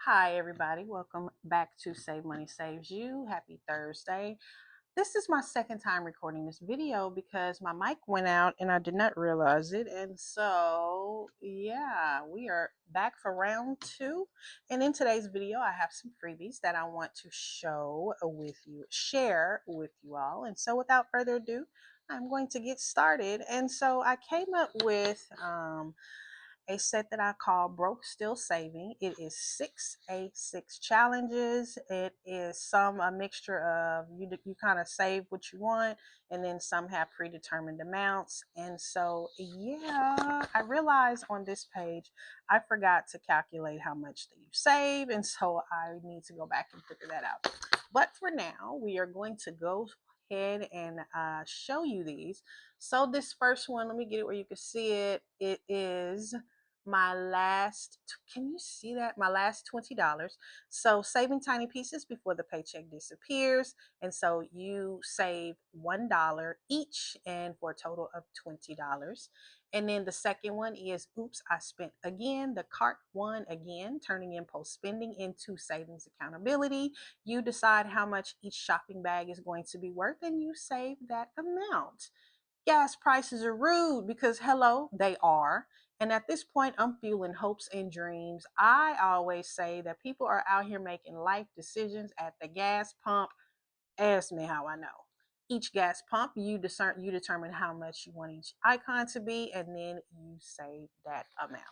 Hi, everybody. Welcome back to Save Money Saves You. Happy Thursday. This is my second time recording this video because my mic went out and I did not realize it. And so, yeah, we are back for round two. And in today's video, I have some freebies that I want to share with you all. And so, without further ado, I'm going to get started. And so, I came up with a set that I call Broke Still Saving. It is six challenges. It is a mixture of you kind of save what you want, and then some have predetermined amounts. And so, yeah, I realized on this page I forgot to calculate how much that you save, and so I need to go back and figure that out. But for now, we are going to go ahead and show you these. So this first one, let me get it where you can see it. It is my last, can you see that? My last $20. So saving tiny pieces before the paycheck disappears. And so you save $1 each and for a total of $20. And then the second one is oops, I spent again. The cart one again, turning impulse spending into savings accountability. You decide how much each shopping bag is going to be worth and you save that amount. Gas prices are rude because hello, they are. And at this point, I'm fueling hopes and dreams. I always say that people are out here making life decisions at the gas pump. Ask me how I know. Each gas pump, you determine how much you want each icon to be, and then you save that amount.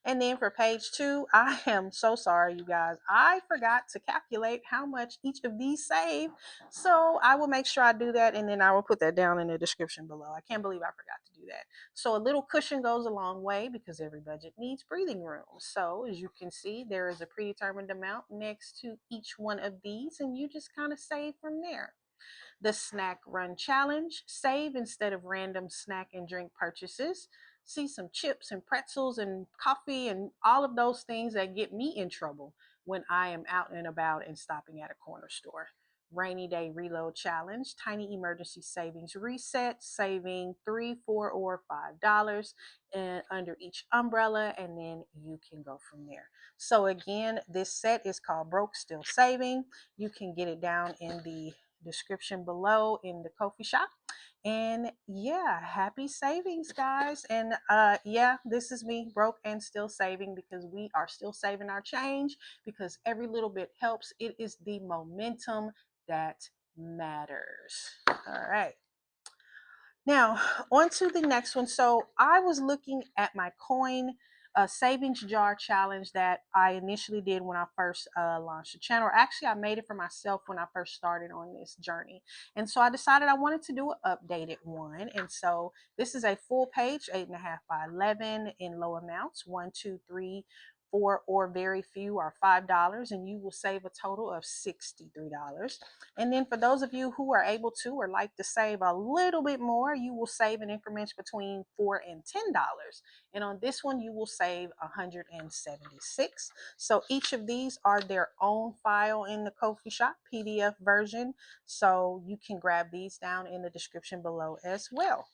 And then for page two, I am so sorry, you guys. I forgot to calculate how much each of these save. So I will make sure I do that, and then I will put that down in the description below. I can't believe I forgot to do that. So a little cushion goes a long way because every budget needs breathing room. So as you can see, there is a predetermined amount next to each one of these, and you just kind of save from there. The snack run challenge, save instead of random snack and drink purchases. See some chips and pretzels and coffee and all of those things that get me in trouble when I am out and about and stopping at a corner store. Rainy day reload challenge, tiny emergency savings reset, saving $3, $4, or $5 and under each umbrella, and then you can go from there. So again, this set is called Broke Still Saving. You can get it down in the description below in the coffee shop. And yeah, happy savings, guys. And yeah, this is me broke and still saving because we are still saving our change because every little bit helps. It is the momentum that matters. All right. Now, on to the next one. So I was looking at my coin savings jar challenge that I initially did when I first launched the channel. Actually, I made it for myself when I first started on this journey. And so I decided I wanted to do an updated one. And so this is a full page, 8.5 by 11 in low amounts, 1, 2, 3, 4, or very few are $5, and you will save a total of $63. And then for those of you who are able to or like to save a little bit more, you will save in increments between $4 and $10. And on this one, you will save 176. So each of these are their own file in the Ko-fi shop PDF version. So you can grab these down in the description below as well.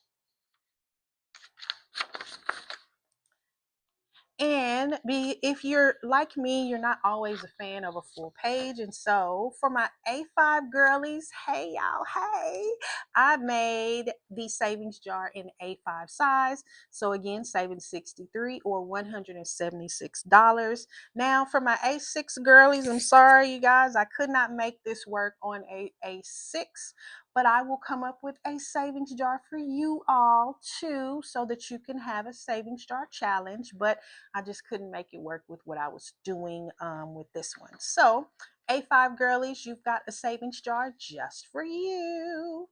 And if you're like me, you're not always a fan of a full page. And so for my A5 girlies, hey y'all, hey, I made the savings jar in A5 size. So again, saving 63 or $176. Now for my A6 girlies, I'm sorry, you guys, I could not make this work on A6, but I will come up with a savings jar for you all too, so that you can have a savings jar challenge. But I just couldn't make it work with what I was doing with this one. So A5 girlies, you've got a savings jar just for you.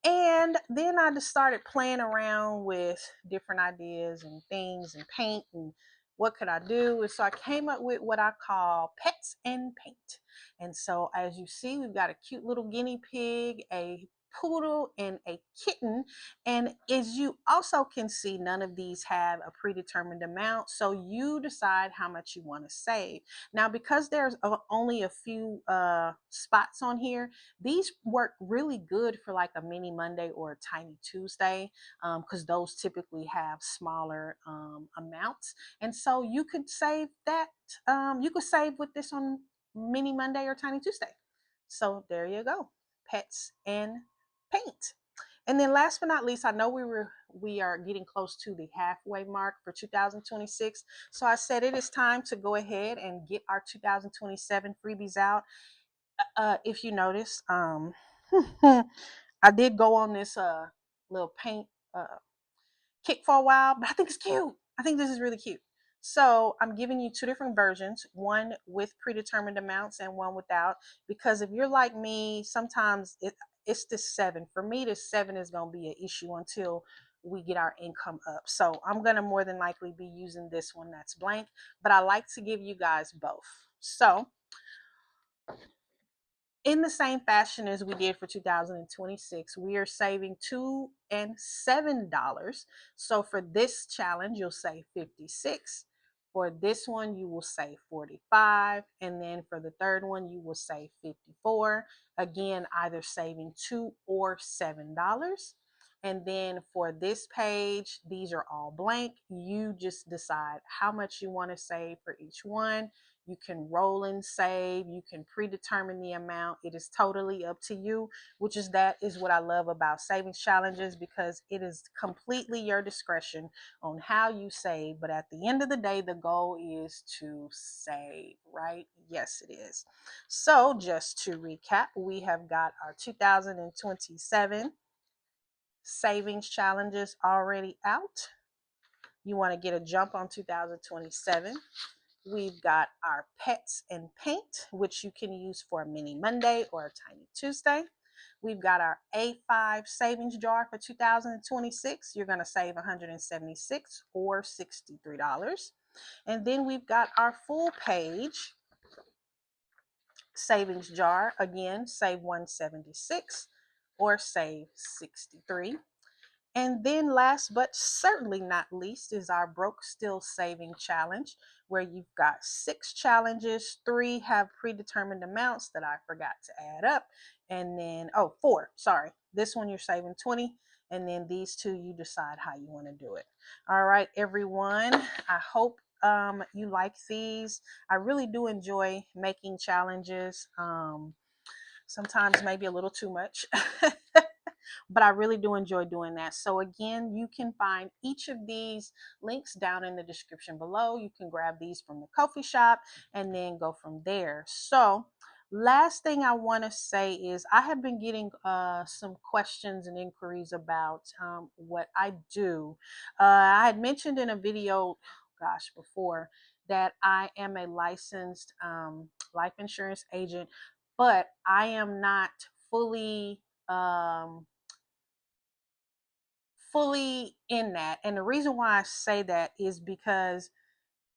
And then I just started playing around with different ideas and things and paint and what could I do. And so I came up with what I call pets and paint. And so as you see, we've got a cute little guinea pig, a poodle, and a kitten. And as you also can see, none of these have a predetermined amount, so you decide how much you want to save. Now, because there's only a few spots on here, these work really good for like a mini Monday or a tiny Tuesday, because those typically have smaller amounts. And so you could save that. You could save with this on mini Monday or tiny Tuesday. So there you go, pets and paint. And then last but not least, I know we are getting close to the halfway mark for 2026. So I said it is time to go ahead and get our 2027 freebies out. If you notice, I did go on this little paint kick for a while, but I think it's cute. I think this is really cute. So I'm giving you two different versions, one with predetermined amounts and one without. Because if you're like me, sometimes it's the seven. For me, the seven is going to be an issue until we get our income up. So I'm going to more than likely be using this one that's blank, but I like to give you guys both. So in the same fashion as we did for 2026, we are saving $2 and $7. So for this challenge, you'll save 56. For this one, you will save 45. And then for the third one, you will save 54. Again, either saving $2 or $7. And then for this page, these are all blank. You just decide how much you want to save for each one. You can roll and save. You can predetermine the amount. It is totally up to you, which is what I love about savings challenges, because it is completely your discretion on how you save. But at the end of the day, the goal is to save, right? Yes, it is. So just to recap, we have got our 2027 savings challenges already out. You want to get a jump on 2027. We've got our pets and paint, which you can use for a mini Monday or a tiny Tuesday. We've got our A5 savings jar for 2026. You're going to save 176 or $63. And then we've got our full page savings jar. Again, save 176 or save 63. And then last but certainly not least is our Broke Still Saving Challenge, where you've got 6 challenges. 3 have predetermined amounts that I forgot to add up. And then, 4, sorry. This one you're saving 20. And then these 2, you decide how you want to do it. All right, everyone. I hope you like these. I really do enjoy making challenges. Sometimes maybe a little too much. But I really do enjoy doing that. So again, you can find each of these links down in the description below. You can grab these from the coffee shop and then go from there. So last thing I want to say is I have been getting some questions and inquiries about what I do. I had mentioned in a video, gosh, before, that I am a licensed life insurance agent, but I am not fully um, fully in that. And the reason why I say that is because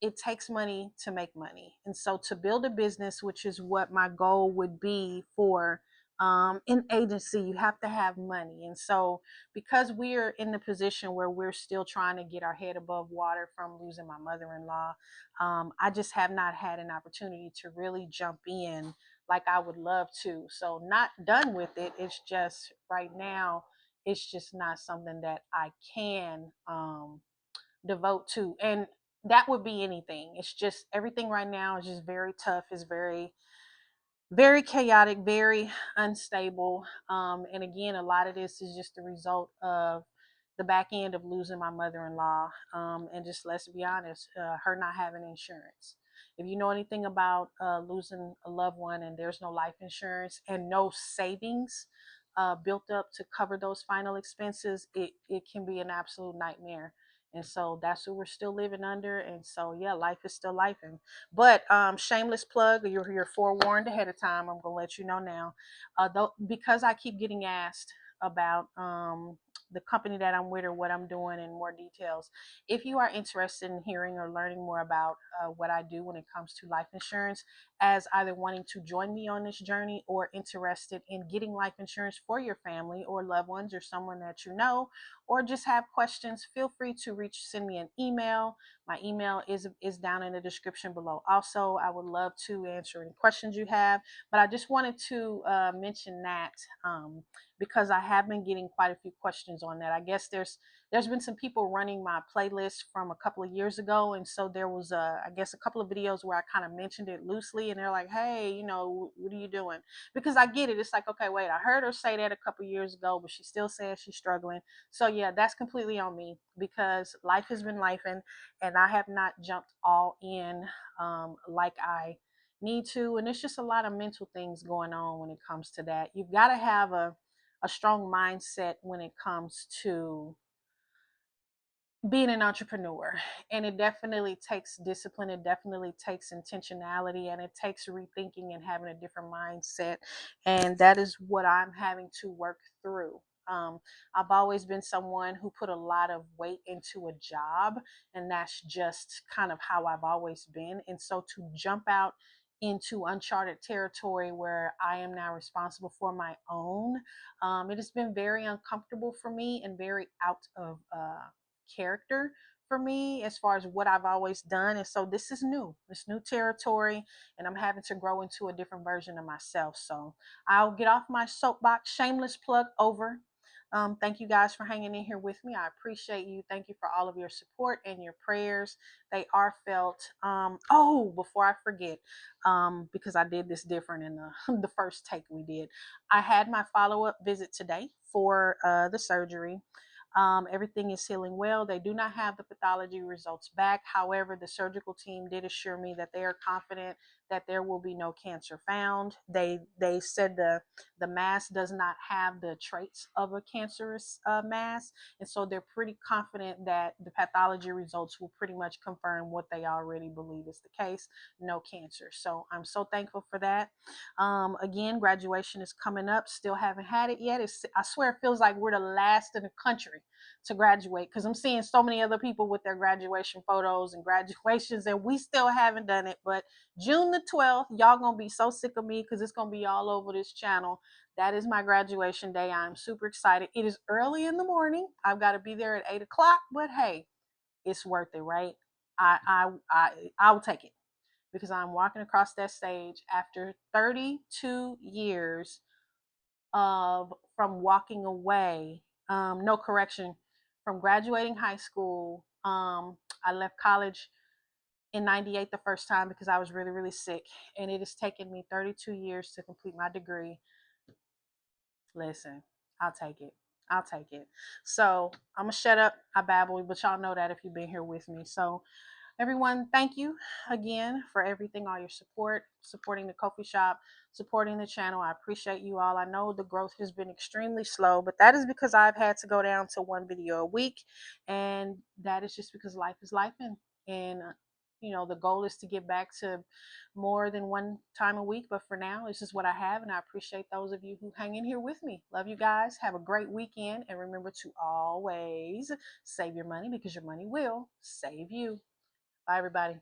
it takes money to make money. And so to build a business, which is what my goal would be for an agency, you have to have money. And so because we're in the position where we're still trying to get our head above water from losing my mother-in-law, I just have not had an opportunity to really jump in like I would love to. So not done with it. It's just right now, it's just not something that I can devote to. And that would be anything. It's just everything right now is just very tough. It's very chaotic, very unstable. And again, a lot of this is just the result of the back end of losing my mother-in-law. And just let's be honest, her not having insurance. If you know anything about losing a loved one and there's no life insurance and no savings built up to cover those final expenses, it can be an absolute nightmare. And so that's what we're still living under. And so, yeah, life is still life. But shameless plug, you're forewarned ahead of time. I'm gonna let you know now, though, because I keep getting asked about the company that I'm with or what I'm doing in more details. If you are interested in hearing or learning more about what I do when it comes to life insurance, as either wanting to join me on this journey or interested in getting life insurance for your family or loved ones or someone that you know, or just have questions, feel free to send me an email. My email is down in the description below. Also, I would love to answer any questions you have, but I just wanted to mention that because I have been getting quite a few questions on that. I guess there's been some people running my playlist from a couple of years ago, and so there was I guess a couple of videos where I kind of mentioned it loosely, and they're like, hey, what are you doing? Because I get it. It's like, okay, wait, I heard her say that a couple of years ago, but she still says she's struggling. So yeah, that's completely on me because life has been life, and I have not jumped all in like I need to. And it's just a lot of mental things going on when it comes to that. You've got to have a strong mindset when it comes to being an entrepreneur, and it definitely takes discipline, it definitely takes intentionality, and it takes rethinking and having a different mindset, and that is what I'm having to work through. I've always been someone who put a lot of weight into a job, and that's just kind of how I've always been. And so to jump out into uncharted territory where I am now responsible for my own, it has been very uncomfortable for me and very out of character for me as far as what I've always done. And so this is new, this new territory, and I'm having to grow into a different version of myself. So I'll get off my soapbox. Shameless plug over. Thank you guys for hanging in here with me. I appreciate you. Thank you for all of your support and your prayers. They are felt. Oh, before I forget, because I did this different in the first take we did, I had my follow-up visit today for the surgery. Everything is healing well. They do not have the pathology results back. However, the surgical team did assure me that they are confident that there will be no cancer found. They said the mass does not have the traits of a cancerous mass, and so they're pretty confident that the pathology results will pretty much confirm what they already believe is the case: no cancer. So I'm so thankful for that. Again, graduation is coming up. Still haven't had it yet. I swear it feels like we're the last in the country to graduate because I'm seeing so many other people with their graduation photos and graduations, and we still haven't done it. But June the 12th, y'all gonna be so sick of me because it's gonna be all over this channel. That is my graduation day. I'm super excited. It is early in the morning. I've got to be there at 8 o'clock, but hey, it's worth it, right? I'll take it because I'm walking across that stage after 32 years of from walking away. No correction, from graduating high school. I left college in 98 the first time because I was really, really sick. And it has taken me 32 years to complete my degree. Listen, I'll take it. I'll take it. So I'm going to shut up. I babble, but y'all know that if you've been here with me. So everyone, thank you again for everything, all your support, supporting the coffee shop, supporting the channel. I appreciate you all. I know the growth has been extremely slow, but that is because I've had to go down to one video a week, and that is just because life is life. And the goal is to get back to more than one time a week, but for now, this is what I have, and I appreciate those of you who hang in here with me. Love you guys. Have a great weekend, and remember to always save your money because your money will save you. Bye, everybody.